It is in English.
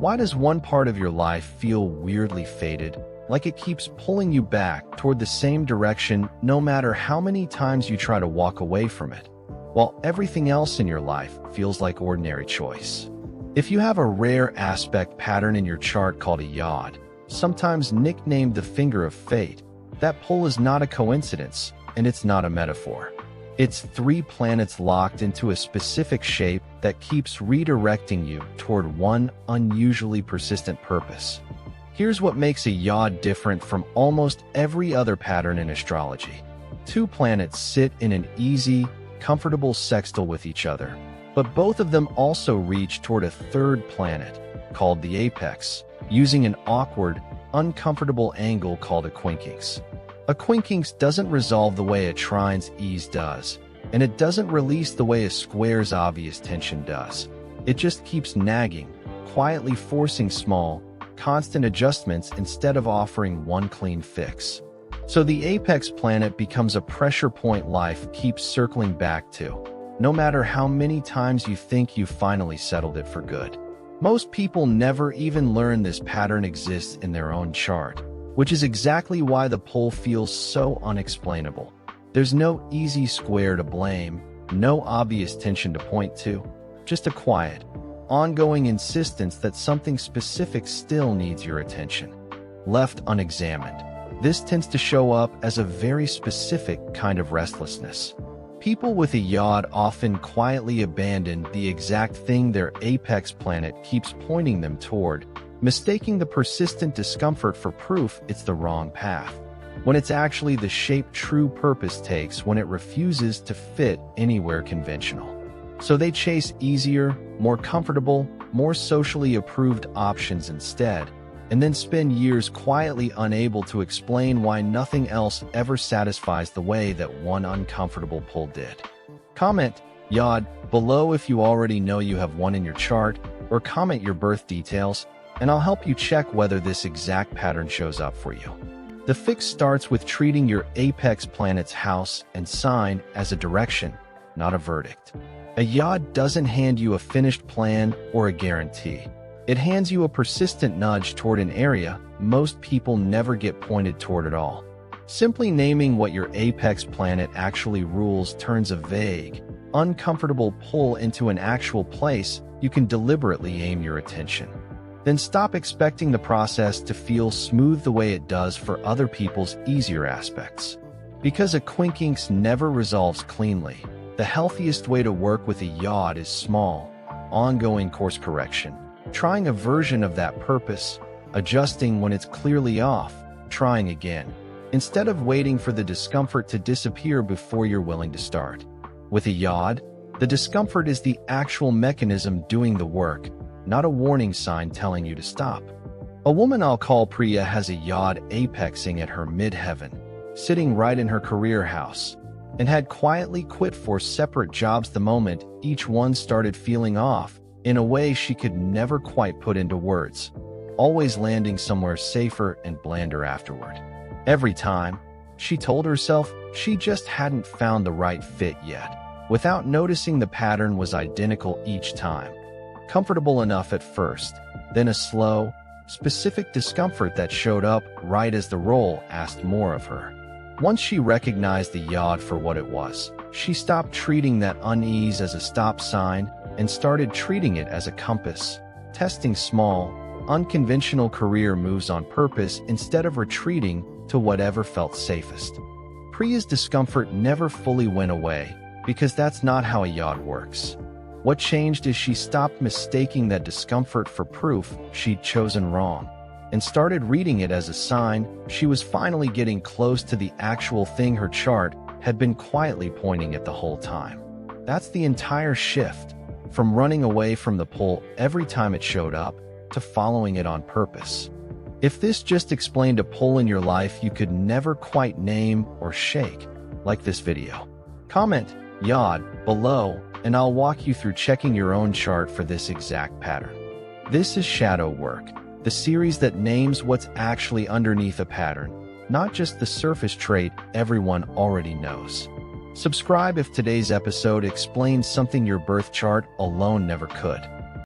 Why does one part of your life feel weirdly fated, like it keeps pulling you back toward the same direction no matter how many times you try to walk away from it, while everything else in your life feels like ordinary choice? If you have a rare aspect pattern in your chart called a yod, sometimes nicknamed the finger of fate, that pull is not a coincidence, and it's not a metaphor. It's 3 planets locked into a specific shape that keeps redirecting you toward one unusually persistent purpose. Here's what makes a yod different from almost every other pattern in astrology. 2 planets sit in an easy, comfortable sextile with each other, but both of them also reach toward a 3rd planet, called the apex, using an awkward, uncomfortable angle called a quincunx. A quincunx doesn't resolve the way a trine's ease does, and it doesn't release the way a square's obvious tension does. It just keeps nagging, quietly forcing small, constant adjustments instead of offering one clean fix. So the apex planet becomes a pressure point life keeps circling back to, no matter how many times you think you've finally settled it for good. Most people never even learn this pattern exists in their own chart, which is exactly why the pull feels so unexplainable. There's no easy square to blame, no obvious tension to point to, just a quiet, ongoing insistence that something specific still needs your attention. Left unexamined, this tends to show up as a very specific kind of restlessness. People with a yod often quietly abandon the exact thing their apex planet keeps pointing them toward, mistaking the persistent discomfort for proof it's the wrong path, when it's actually the shape true purpose takes when it refuses to fit anywhere conventional. So they chase easier, more comfortable, more socially approved options instead, and then spend years quietly unable to explain why nothing else ever satisfies the way that one uncomfortable pull did. Comment yod below if you already know you have one in your chart, or comment your birth details, and I'll help you check whether this exact pattern shows up for you. The fix starts with treating your apex planet's house and sign as a direction, not a verdict. A yod doesn't hand you a finished plan or a guarantee. It hands you a persistent nudge toward an area most people never get pointed toward at all. Simply naming what your apex planet actually rules turns a vague, uncomfortable pull into an actual place you can deliberately aim your attention. Then stop expecting the process to feel smooth the way it does for other people's easier aspects. Because a quincunx never resolves cleanly, the healthiest way to work with a yod is small, ongoing course correction, trying a version of that purpose, adjusting when it's clearly off, trying again, instead of waiting for the discomfort to disappear before you're willing to start. With a yod, the discomfort is the actual mechanism doing the work, not a warning sign telling you to stop. A woman I'll call Priya has a yod apexing at her midheaven, sitting right in her career house, and had quietly quit 4 separate jobs the moment each one started feeling off in a way she could never quite put into words, always landing somewhere safer and blander afterward. Every time, she told herself she just hadn't found the right fit yet, without noticing the pattern was identical each time. Comfortable enough at first, then a slow, specific discomfort that showed up right as the role asked more of her. Once she recognized the yod for what it was, she stopped treating that unease as a stop sign and started treating it as a compass, testing small, unconventional career moves on purpose instead of retreating to whatever felt safest. Priya's discomfort never fully went away, because that's not how a yod works. What changed is she stopped mistaking that discomfort for proof she'd chosen wrong, and started reading it as a sign she was finally getting close to the actual thing her chart had been quietly pointing at the whole time. That's the entire shift, from running away from the pull every time it showed up, to following it on purpose. If this just explained a pull in your life you could never quite name or shake, like this video. Comment yod below, and I'll walk you through checking your own chart for this exact pattern. This is Shadow Work, the series that names what's actually underneath a pattern, not just the surface trait everyone already knows. Subscribe if today's episode explains something your birth chart alone never could.